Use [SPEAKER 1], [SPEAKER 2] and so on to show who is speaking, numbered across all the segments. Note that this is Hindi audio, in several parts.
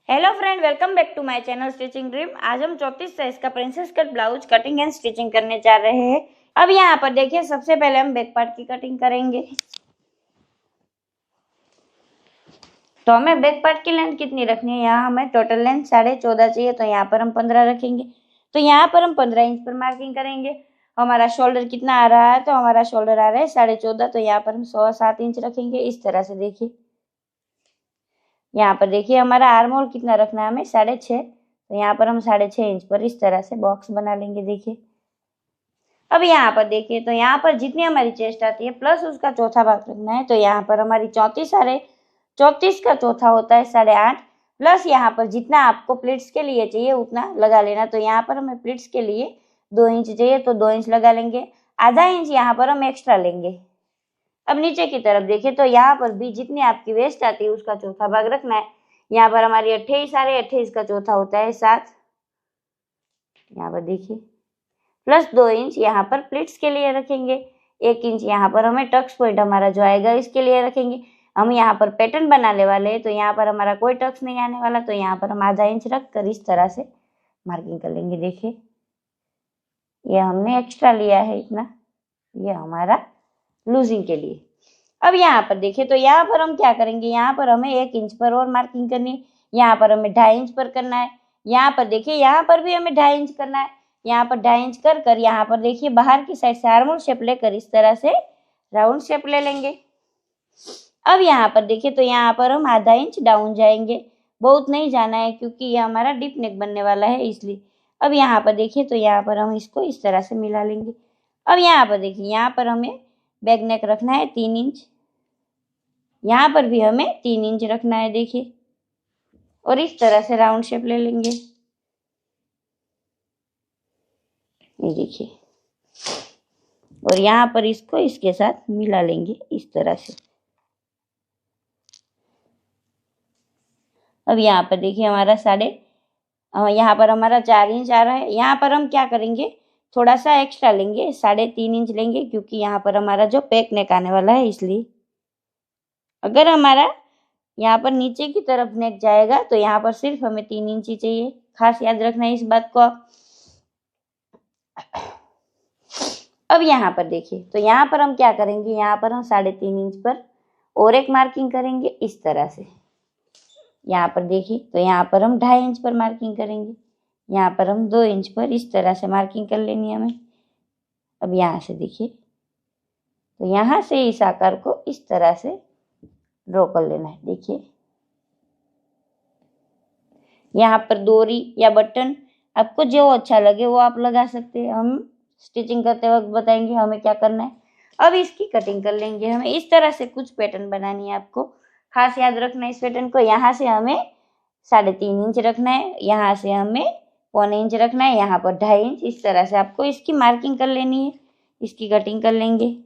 [SPEAKER 1] Hello friend, welcome back to my channel stitching dream. आज हम 34 साइज का princess cut blouse cutting and stitching करने जा रहे हैं। अब यहाँ पर देखिए, सबसे पहले हम बैक पार्ट की कटिंग करेंगे। तो हमें बैक पार्ट की लेंथ कितनी रखनी है, यहाँ हमें टोटल लेंथ 14.5 चाहिए, तो यहाँ पर हम 15 रखेंगे। तो यहाँ पर हम 15 इंच पर मार्किंग करेंगे। हमारा शोल्डर कितना आ रहा है, तो हमारा शोल्डर आ रहा है 14.5, तो यहाँ पर हम 7.25 इंच रखेंगे। इस तरह से देखिए, यहाँ पर देखिए हमारा आर्म होल कितना रखना है, हमें 6.5, तो यहाँ पर हम 6.5 इंच पर इस तरह से बॉक्स बना लेंगे। देखिए, अब यहाँ पर देखिए, तो यहाँ पर जितनी हमारी चेस्ट आती है प्लस उसका चौथा भाग रखना है। तो यहाँ पर हमारी 34 का चौथा होता है 8.5, प्लस यहाँ पर जितना आपको प्लीट्स के लिए चाहिए उतना लगा लेना। तो यहाँ पर हमें प्लीट्स के लिए 2 इंच चाहिए, तो 2 इंच लगा लेंगे। आधा इंच यहाँ पर हम एक्स्ट्रा लेंगे। अब नीचे की तरफ देखिए, तो यहाँ पर भी जितनी आपकी वेस्ट आती है उसका चौथा भाग रखना है। यहाँ पर हमारी 28 का चौथा होता है 7, यहाँ पर देखिए, प्लस 2 इंच यहाँ पर प्लीट्स के लिए रखेंगे। 1 इंच यहाँ पर हमें टक्स पॉइंट हमारा जो आएगा इसके लिए रखेंगे। हम यहाँ पर पैटर्न बनाने वाले हैं, तो यहाँ पर हमारा कोई टक्स नहीं आने वाला, तो यहाँ पर हम आधा इंच रख कर इस तरह से मार्किंग कर लेंगे। देखिए, ये हमने एक्स्ट्रा लिया है इतना, ये हमारा लूजिंग के लिए। अब यहाँ पर देखिए, तो यहाँ पर हम क्या करेंगे, यहाँ पर हमें 1 इंच पर और मार्किंग करनी है। यहाँ पर हमें 2.5 इंच पर करना है। यहाँ पर देखिए, यहाँ पर भी हमें 2.5 इंच करना है। यहाँ पर 2.5 इंच कर यहाँ पर देखिए बाहर की साइड से आर्म शेप लेकर इस तरह से राउंड शेप ले लेंगे। अब यहाँ पर देखिए, तो यहाँ पर हम आधा इंच डाउन जाएंगे, बहुत नहीं जाना है क्योंकि ये हमारा डीप नेक बनने वाला है इसलिए। अब यहाँ पर देखिए, तो यहाँ पर हम इसको इस तरह से मिला लेंगे। अब यहाँ पर देखिए, यहाँ पर हमें बैक नेक रखना है 3 इंच, यहाँ पर भी हमें 3 इंच रखना है। देखिए, और इस तरह से राउंड शेप ले लेंगे। ये देखिए, और यहाँ पर इसको इसके साथ मिला लेंगे इस तरह से। अब यहाँ पर देखिए हमारा यहाँ पर हमारा 4 इंच आ रहा है। यहाँ पर हम क्या करेंगे, थोड़ा सा एक्स्ट्रा लेंगे, 3.5 इंच लेंगे, क्योंकि यहाँ पर हमारा जो बैक नेक आने वाला है इसलिए। अगर हमारा यहाँ पर नीचे की तरफ नेक जाएगा तो यहाँ पर सिर्फ हमें 3 इंच ही चाहिए, खास याद रखना है इस बात को आप। अब यहाँ पर देखिए, तो यहाँ पर हम क्या करेंगे, यहाँ पर हम 3.5 इंच पर और एक मार्किंग करेंगे इस तरह से। यहाँ पर देखिए, तो यहाँ पर हम 2.5 इंच पर मार्किंग करेंगे। यहाँ पर हम 2 इंच पर इस तरह से मार्किंग कर लेनी है हमें। अब यहाँ से देखिए, तो यहाँ से इस आकार को इस तरह से ड्रॉ कर लेना है। देखिए, यहाँ पर डोरी या बटन आपको जो अच्छा लगे वो आप लगा सकते हैं। हम स्टिचिंग करते वक्त बताएंगे हमें क्या करना है। अब इसकी कटिंग कर लेंगे। हमें इस तरह से कुछ पैटर्न बनानी है, आपको खास याद रखना है इस पैटर्न को। यहाँ से हमें 3.5 इंच रखना है, यहाँ से हमें 1.25 इंच रखना है, यहाँ पर 2.5 इंच। इस तरह से आपको इसकी मार्किंग कर लेनी है, इसकी कटिंग कर लेंगे।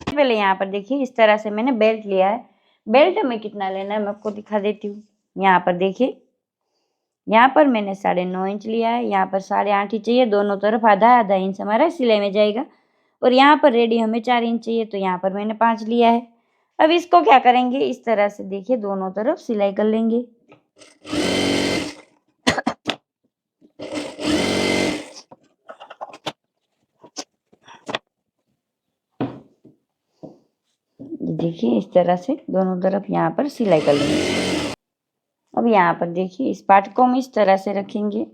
[SPEAKER 1] पहले यहाँ पर देखिए, इस तरह से मैंने बेल्ट लिया है। बेल्ट हमें कितना लेना है मैं आपको दिखा देती हूँ। यहाँ पर देखिए, यहाँ पर मैंने 9.5 इंच लिया है, यहाँ पर 8.5 ही चाहिए, दोनों तरफ आधा आधा इंच हमारा सिलाई में जाएगा। और यहाँ पर रेडी हमें 4 इंच चाहिए, तो यहाँ पर मैंने 5 लिया है। अब इसको क्या करेंगे, इस तरह से देखिए दोनों तरफ सिलाई कर लेंगे। देखिए, इस तरह से दोनों तरफ यहाँ पर सिलाई कर लेंगे। अब यहाँ पर देखिए, इस पार्ट को हम इस तरह से रखेंगे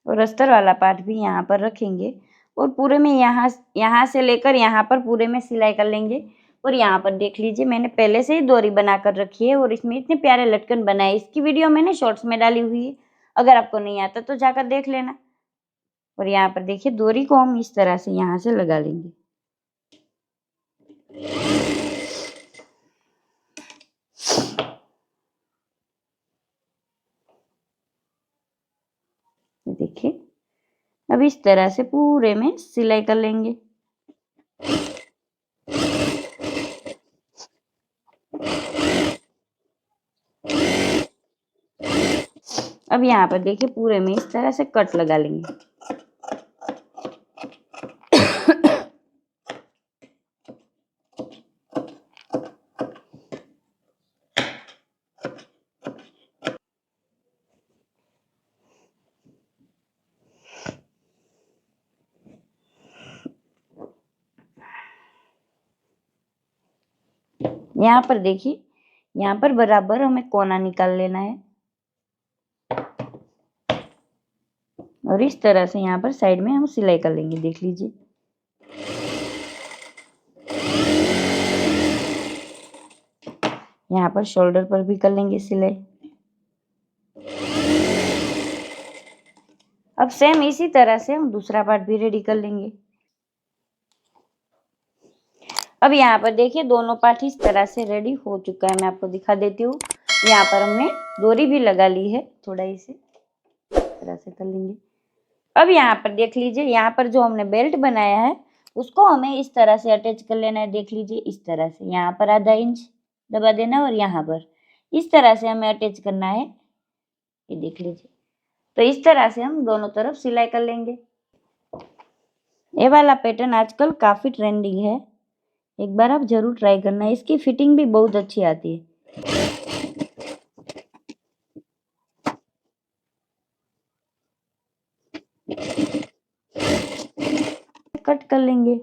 [SPEAKER 1] और अस्तर वाला पार्ट भी यहाँ पर रखेंगे, और पूरे में यहाँ से लेकर यहाँ पर पूरे में सिलाई कर लेंगे। और यहाँ पर देख लीजिए, मैंने पहले से ही डोरी बनाकर रखी है और इसमें इतने प्यारे लटकन बनाए। इसकी वीडियो मैंने शॉर्ट्स में डाली हुई है, अगर आपको नहीं आता तो जाकर देख लेना। और यहाँ पर देखिए, डोरी को हम इस तरह से यहाँ से लगा लेंगे। देखिए, अब इस तरह से पूरे में सिलाई कर लेंगे। अब यहाँ पर देखिए, पूरे में इस तरह से कट लगा लेंगे। यहाँ पर देखिए, यहाँ पर बराबर हमें कोना निकाल लेना है और इस तरह से यहाँ पर साइड में हम सिलाई कर लेंगे। देख लीजिए, यहाँ पर शोल्डर पर भी कर लेंगे सिलाई। अब सेम इसी तरह से हम दूसरा पार्ट भी रेडी कर लेंगे। अब यहाँ पर देखिए, दोनों पार्ट इस तरह से रेडी हो चुका है। मैं आपको दिखा देती हूँ। यहाँ पर हमने डोरी भी लगा ली है, थोड़ा इसे इस तरह से कर लेंगे। अब यहाँ पर देख लीजिए, यहाँ पर जो हमने बेल्ट बनाया है उसको हमें इस तरह से अटैच कर लेना है। देख लीजिए, इस तरह से यहाँ पर आधा इंच दबा देना और यहाँ पर इस तरह से हमें अटैच करना है। ये देख लीजिए, तो इस तरह से हम दोनों तरफ सिलाई कर लेंगे। ये वाला पैटर्न आजकल काफी ट्रेंडिंग है, एक बार आप जरूर ट्राई करना। इसकी फिटिंग भी बहुत अच्छी आती है। कट कर लेंगे।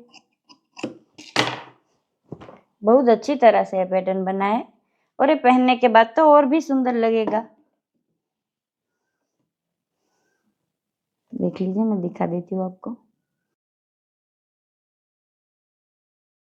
[SPEAKER 1] बहुत अच्छी तरह से ये पैटर्न बना है और ये पहनने के बाद तो और भी सुंदर लगेगा। देख लीजिए, मैं दिखा देती हूँ आपको।